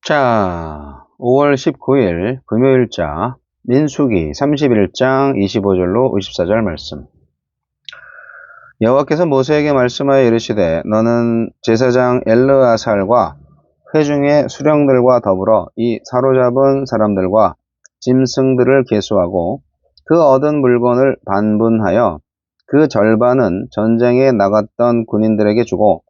자, 5월 19일 금요일자 민수기 31장 25절로 54절 말씀. 여호와께서 모세에게 말씀하여 이르시되 너는 제사장 엘르아살과 회중의 수령들과 더불어 이 사로잡은 사람들과 짐승들을 계수하고 그 얻은 물건을 반분하여 그 절반은 전쟁에 나갔던 군인들에게 주고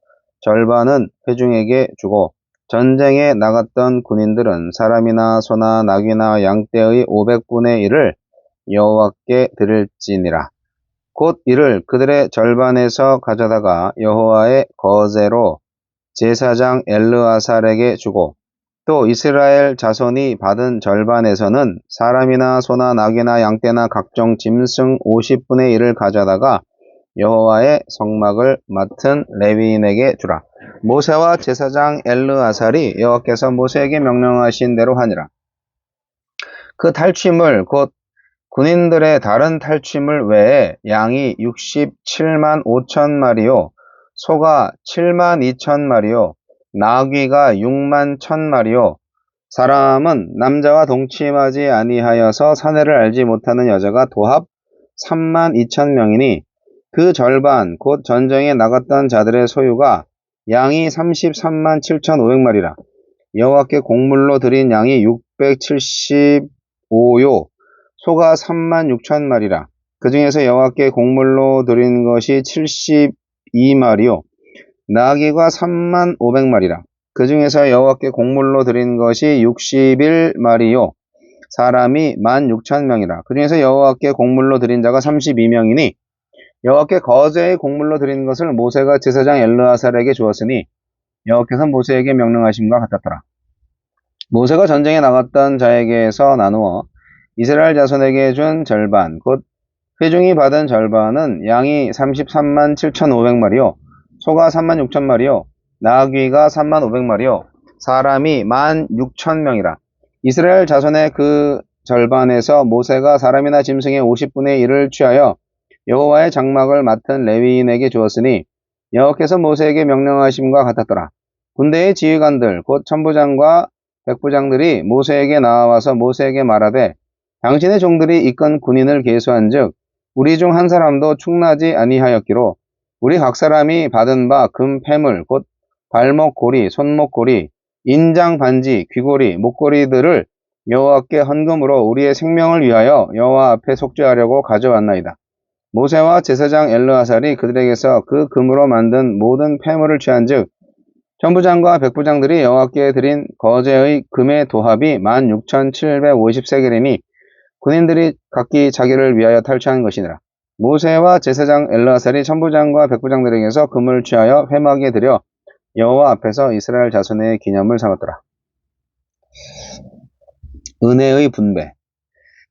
절반은 회중에게 주고 전쟁에 나갔던 군인들은 사람이나 소나 나귀나 양떼의 500분의 1을 여호와께 드릴지니라. 곧 이를 그들의 절반에서 가져다가 여호와의 거제로 제사장 엘르아살에게 주고 또 이스라엘 자손이 받은 절반에서는 사람이나 소나 나귀나 양떼나 각종 짐승 50분의 1을 가져다가 여호와의 성막을 맡은 레위인에게 주라. 모세와 제사장 엘르아살이 여호와께서 모세에게 명령하신 대로 하니라. 그 탈취물 곧 군인들의 다른 탈취물 외에 양이 67만 5천 마리요, 소가 7만 2천 마리요, 나귀가 6만 1천 마리요, 사람은 남자와 동침하지 아니하여서 사내를 알지 못하는 여자가 도합 3만 2천 명이니 그 절반 곧 전쟁에 나갔던 자들의 소유가 양이 33만 7,500마리라. 여호와께 곡물로 드린 양이 675요, 소가 3만 6천 마리라. 그 중에서 여호와께 곡물로 드린 것이 72마리요, 나귀가 3만 500마리라. 그 중에서 여호와께 곡물로 드린 것이 61마리요, 사람이 16,000명이라. 그 중에서 여호와께 곡물로 드린 자가 32명이니 여호와께 거제의 곡물로 드린 것을 모세가 제사장 엘르아살에게 주었으니 여호와께서 모세에게 명령하심과 같았더라. 모세가 전쟁에 나갔던 자에게서 나누어 이스라엘 자손에게 준 절반 곧 회중이 받은 절반은 양이 33만 7,500마리요, 소가 3만 6천 마리요, 나귀가 3만 500마리요, 사람이 16,000명이라. 이스라엘 자손의 그 절반에서 모세가 사람이나 짐승의 50분의 1을 취하여 여호와의 장막을 맡은 레위인에게 주었으니 여호와께서 모세에게 명령하심과 같았더라. 군대의 지휘관들 곧 천부장과 백부장들이 모세에게 나와서 모세에게 말하되 당신의 종들이 이끈 군인을 계수한즉 우리 중 한 사람도 충나지 아니하였기로 우리 각 사람이 받은 바 금 패물 곧 발목 고리, 손목 고리, 인장 반지, 귀고리, 목고리들을 여호와께 헌금으로 우리의 생명을 위하여 여호와 앞에 속죄하려고 가져왔나이다. 모세와 제사장 엘르아살이 그들에게서 그 금으로 만든 모든 패물을 취한즉 천부장과 백부장들이 여호와께 드린 거제의 금의 도합이 16,750세겔이니 군인들이 각기 자기를 위하여 탈취한 것이니라. 모세와 제사장 엘르아살이 천부장과 백부장들에게서 금을 취하여 회막에 들여 여호와 앞에서 이스라엘 자손의 기념을 삼았더라. 은혜의 분배.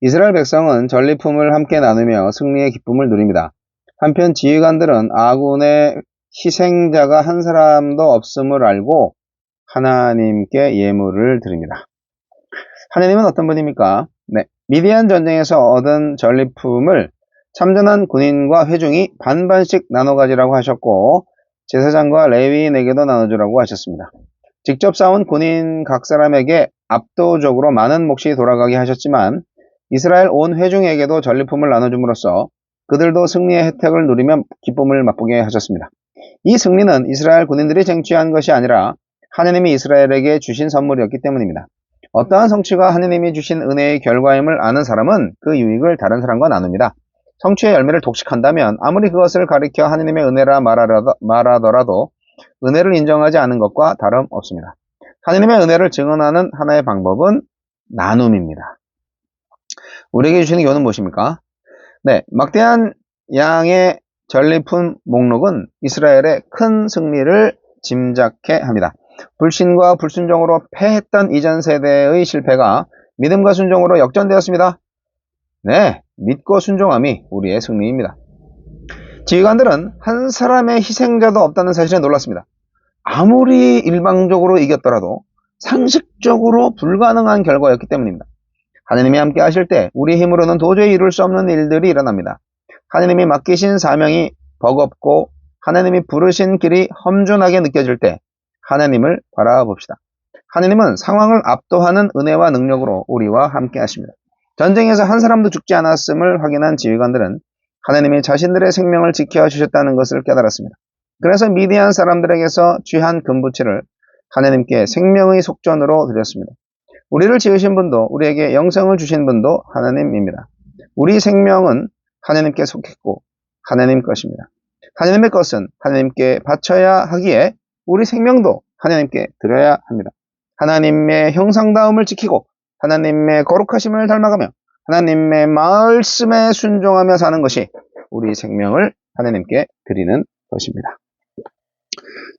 이스라엘 백성은 전리품을 함께 나누며 승리의 기쁨을 누립니다. 한편 지휘관들은 아군의 희생자가 한 사람도 없음을 알고 하나님께 예물을 드립니다. 하나님은 어떤 분입니까? 네, 미디안 전쟁에서 얻은 전리품을 참전한 군인과 회중이 반반씩 나눠 가지라고 하셨고 제사장과 레위인에게도 나눠주라고 하셨습니다. 직접 싸운 군인 각 사람에게 압도적으로 많은 몫이 돌아가게 하셨지만 이스라엘 온 회중에게도 전리품을 나눠줌으로써 그들도 승리의 혜택을 누리며 기쁨을 맛보게 하셨습니다. 이 승리는 이스라엘 군인들이 쟁취한 것이 아니라 하나님이 이스라엘에게 주신 선물이었기 때문입니다. 어떠한 성취가 하나님이 주신 은혜의 결과임을 아는 사람은 그 유익을 다른 사람과 나눕니다. 성취의 열매를 독식한다면 아무리 그것을 가리켜 하나님의 은혜라 말하더라도 은혜를 인정하지 않은 것과 다름없습니다. 하나님의 은혜를 증언하는 하나의 방법은 나눔입니다. 우리에게 주시는 교훈은 무엇입니까? 네, 막대한 양의 전리품 목록은 이스라엘의 큰 승리를 짐작케 합니다. 불신과 불순종으로 패했던 이전 세대의 실패가 믿음과 순종으로 역전되었습니다. 네, 믿고 순종함이 우리의 승리입니다. 지휘관들은 한 사람의 희생자도 없다는 사실에 놀랐습니다. 아무리 일방적으로 이겼더라도 상식적으로 불가능한 결과였기 때문입니다. 하나님이 함께 하실 때 우리 힘으로는 도저히 이룰 수 없는 일들이 일어납니다. 하나님이 맡기신 사명이 버겁고 하나님이 부르신 길이 험준하게 느껴질 때 하나님을 바라봅시다. 하느님은 상황을 압도하는 은혜와 능력으로 우리와 함께 하십니다. 전쟁에서 한 사람도 죽지 않았음을 확인한 지휘관들은 하느님이 자신들의 생명을 지켜주셨다는 것을 깨달았습니다. 그래서 미디안 사람들에게서 취한 금부치를 하느님께 생명의 속전으로 드렸습니다. 우리를 지으신 분도 우리에게 영생을 주신 분도 하느님입니다. 우리 생명은 하느님께 속했고 하느님 것입니다. 하느님의 것은 하느님께 바쳐야 하기에 우리 생명도 하느님께 드려야 합니다. 하나님의 형상다움을 지키고 하나님의 거룩하심을 닮아가며 하나님의 말씀에 순종하며 사는 것이 우리 생명을 하나님께 드리는 것입니다.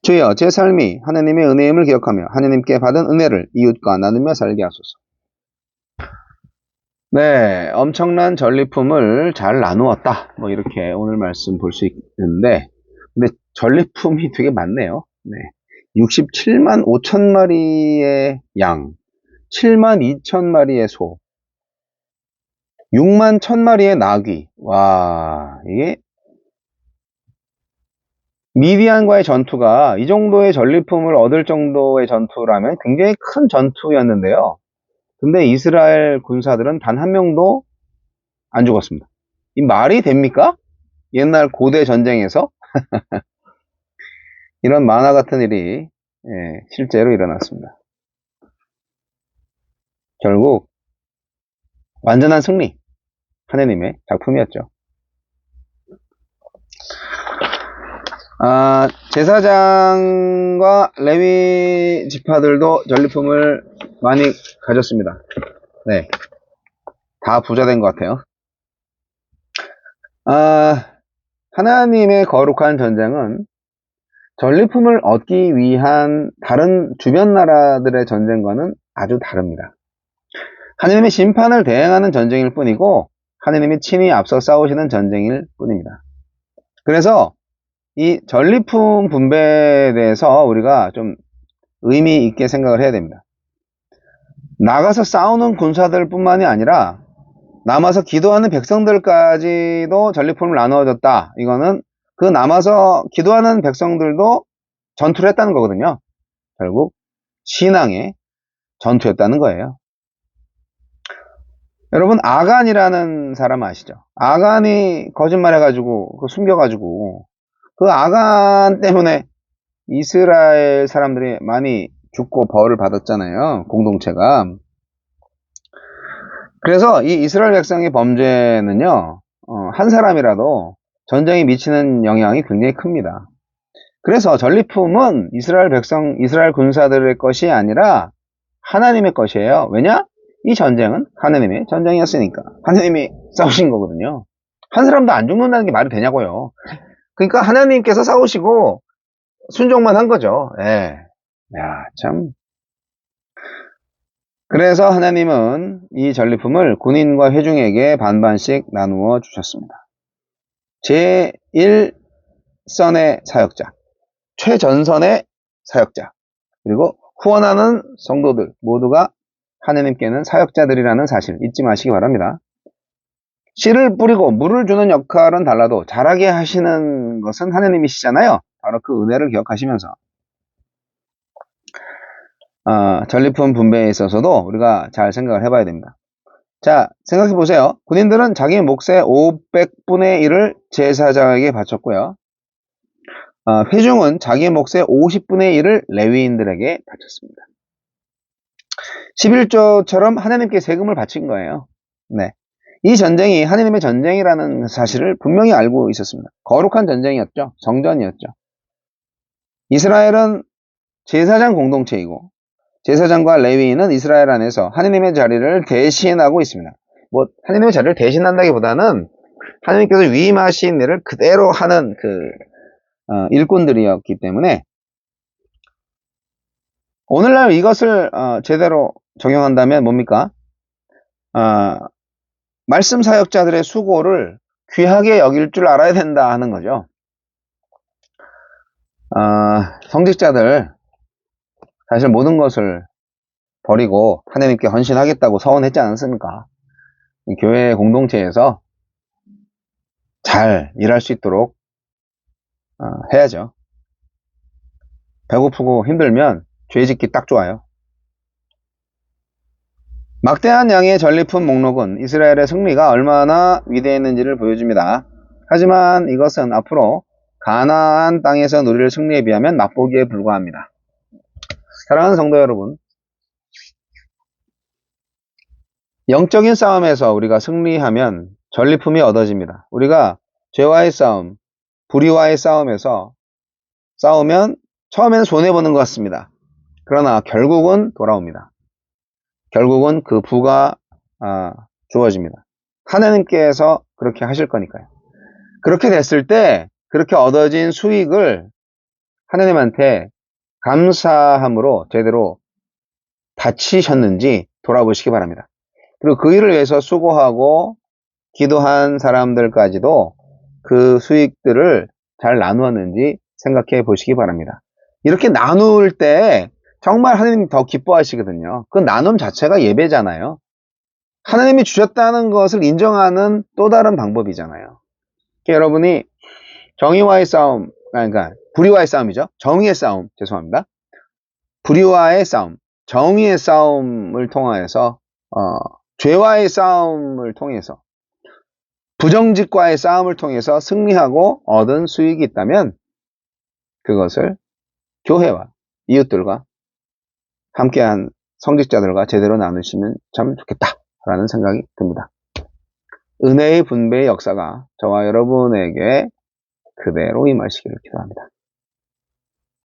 주여, 제 삶이 하나님의 은혜임을 기억하며 하나님께 받은 은혜를 이웃과 나누며 살게 하소서. 네, 엄청난 전리품을 잘 나누었다. 뭐 이렇게 오늘 말씀 볼 수 있는데, 근데 전리품이 되게 많네요. 네, 67만 5천 마리의 양, 7만 2천 마리의 소, 6만 1천 마리의 나귀. 와, 이게 미디안과의 전투가 이 정도의 전리품을 얻을 정도의 전투라면 굉장히 큰 전투였는데요. 근데 이스라엘 군사들은 단 한 명도 안 죽었습니다. 이 말이 됩니까? 옛날 고대 전쟁에서 이런 만화 같은 일이 실제로 일어났습니다. 결국 완전한 승리, 하느님의 작품이었죠. 제사장과 레위 지파들도 전리품을 많이 가졌습니다. 네, 다 부자 된 것 같아요. 하나님의 거룩한 전쟁은 전리품을 얻기 위한 다른 주변 나라들의 전쟁과는 아주 다릅니다. 하나님의 심판을 대행하는 전쟁일 뿐이고 하나님이 친히 앞서 싸우시는 전쟁일 뿐입니다. 그래서 이 전리품 분배에 대해서 우리가 좀 의미 있게 생각을 해야 됩니다. 나가서 싸우는 군사들 뿐만이 아니라 남아서 기도하는 백성들까지도 전리품을 나누어줬다. 이거는 그 남아서 기도하는 백성들도 전투를 했다는 거거든요. 결국 신앙의 전투였다는 거예요. 여러분, 아간이라는 사람 아시죠? 아간이 거짓말해가지고 숨겨가지고 그 아간 때문에 이스라엘 사람들이 많이 죽고 벌을 받았잖아요. 공동체가. 그래서 이 이스라엘 백성의 범죄는요, 한 사람이라도 전쟁에 미치는 영향이 굉장히 큽니다. 그래서 전리품은 이스라엘 백성, 이스라엘 군사들의 것이 아니라 하나님의 것이에요. 왜냐? 이 전쟁은 하나님의 전쟁이었으니까. 하나님이 싸우신 거거든요. 한 사람도 안 죽는다는 게 말이 되냐고요. 그러니까 하나님께서 싸우시고 순종만 한 거죠. 예. 야, 참. 그래서 하나님은 이 전리품을 군인과 회중에게 반반씩 나누어 주셨습니다. 제1선의 사역자, 최전선의 사역자, 그리고 후원하는 성도들 모두가 하나님께는 사역자들이라는 사실 잊지 마시기 바랍니다. 씨를 뿌리고 물을 주는 역할은 달라도 자라게 하시는 것은 하나님이시잖아요. 바로 그 은혜를 기억하시면서 전리품 분배에 있어서도 우리가 잘 생각을 해봐야 됩니다. 자, 생각해 보세요. 군인들은 자기 몫의 500분의 1을 제사장에게 바쳤고요. 회중은 자기 몫의 50분의 1을 레위인들에게 바쳤습니다. 11조처럼 하나님께 세금을 바친 거예요. 네. 이 전쟁이 하나님의 전쟁이라는 사실을 분명히 알고 있었습니다. 거룩한 전쟁이었죠. 성전이었죠. 이스라엘은 제사장 공동체이고 제사장과 레위인은 이스라엘 안에서 하나님의 자리를 대신하고 있습니다. 뭐 하나님의 자리를 대신한다기보다는 하나님께서 위임하신 일을 그대로 하는 일꾼들이었기 때문에 오늘날 이것을 제대로 적용한다면 뭡니까? 말씀 사역자들의 수고를 귀하게 여길 줄 알아야 된다 하는 거죠. 성직자들 사실 모든 것을 버리고 하나님께 헌신하겠다고 서원했지 않습니까? 교회 공동체에서 잘 일할 수 있도록 해야죠. 배고프고 힘들면 죄 짓기 딱 좋아요. 막대한 양의 전리품 목록은 이스라엘의 승리가 얼마나 위대했는지를 보여줍니다. 하지만 이것은 앞으로 가나안 땅에서 누릴 승리에 비하면 맛보기에 불과합니다. 사랑하는 성도 여러분, 영적인 싸움에서 우리가 승리하면 전리품이 얻어집니다. 우리가 죄와의 싸움, 불의와의 싸움에서 싸우면 처음에는 손해보는 것 같습니다. 그러나 결국은 돌아옵니다. 결국은 그 부가 주어집니다. 하나님께서 그렇게 하실 거니까요. 그렇게 됐을 때 그렇게 얻어진 수익을 하나님한테 감사함으로 제대로 바치셨는지 돌아보시기 바랍니다. 그리고 그 일을 위해서 수고하고 기도한 사람들까지도 그 수익들을 잘 나누었는지 생각해 보시기 바랍니다. 이렇게 나눌 때 정말 하나님 더 기뻐하시거든요. 그 나눔 자체가 예배잖아요. 하나님이 주셨다는 것을 인정하는 또 다른 방법이잖아요. 여러분이 정의와의 싸움, 그러니까 불의와의 싸움이죠. 정의의 싸움, 죄송합니다. 불의와의 싸움, 정의의 싸움을 통하여서 죄와의 싸움을 통해서 부정직과의 싸움을 통해서 승리하고 얻은 수익이 있다면 그것을 교회와 이웃들과 함께한 성직자들과 제대로 나누시면 참 좋겠다라는 생각이 듭니다. 은혜의 분배의 역사가 저와 여러분에게 그대로 임하시기를 기도합니다.